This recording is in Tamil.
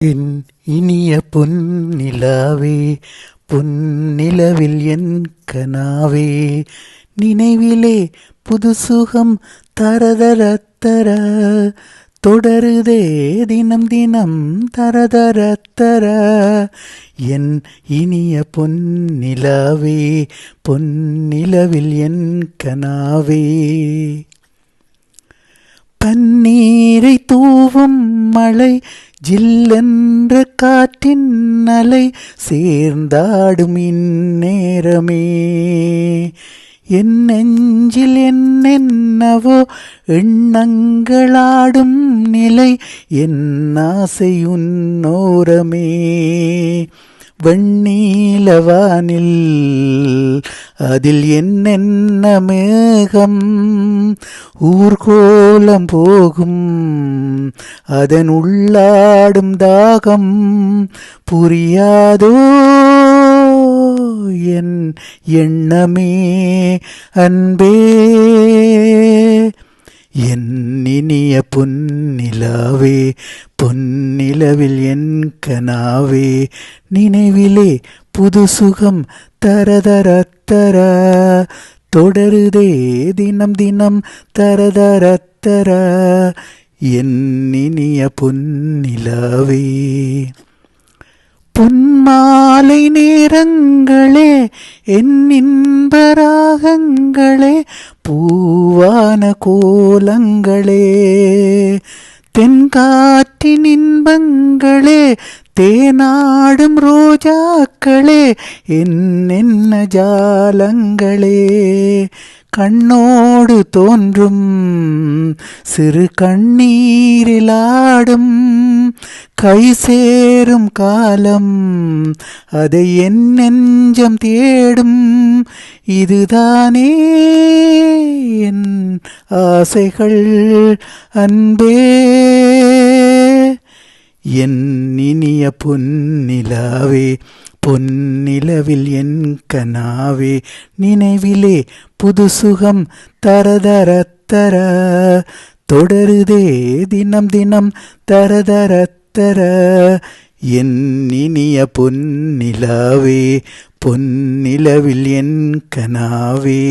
என் இனிய பொன்னிலாவே, பொன்னிலவில் என் கனாவே, நினைவிலே புது சுகம் தரதரத்தர தொடருதே தினம் தினம் தரதரத்தர. என் இனிய பொன்னிலாவே, பொன்னிலவில் என் கனாவே, பன்னீரை தூவும் மழை, ஜில்லென்ற காற்றின் அலை, சேர்ந்தாடும் இந்நேரமே என் நெஞ்சில் என்னென்னவோ எண்ணங்களாடும் நிலை, என் ஆசை உன்னோரமே. வெண்ணீலவானில் அதில் என்னென்ன மேகம், ஊர்கோலம் போகும் அதன் உள்ளாடும் தாகம், புரியாதோ என் எண்ணமே அன்பே. என் இனிய பொன்னிலாவே, பொன்னிலவில் என் கனாவே, நினைவிலே புது சுகம் தரதரத்தர தொடருதே தினம் தினம் தரதரத்தர. என் இனிய பொன்னிலாவே, பொன்மாலை நேரங்களே என் இன்பராகங்களே, பூவான கோலங்களே, தென்காற்றின் இன்பங்களே, தேனாடும் ரோஜாக்களே, என்னென்ன ஜாலங்களே, கண்ணோடு தோன்றும் சிறு கண்ணீரிலாடும் கை சேரும் காலம், அதை என் நெஞ்சம் தேடும், இதுதானே என் ஆசைகள் அன்பே. என் இனிய பொன்னிலாவே, பொன்னிலவில் என் கனாவே, நினைவிலே புது சுகம் தரதரத்தர தொடருதே தினம் தினம் தரதரத்தர. என் இனிய பொன்னிலாவே, பொன்னிலவில் என் கனாவே.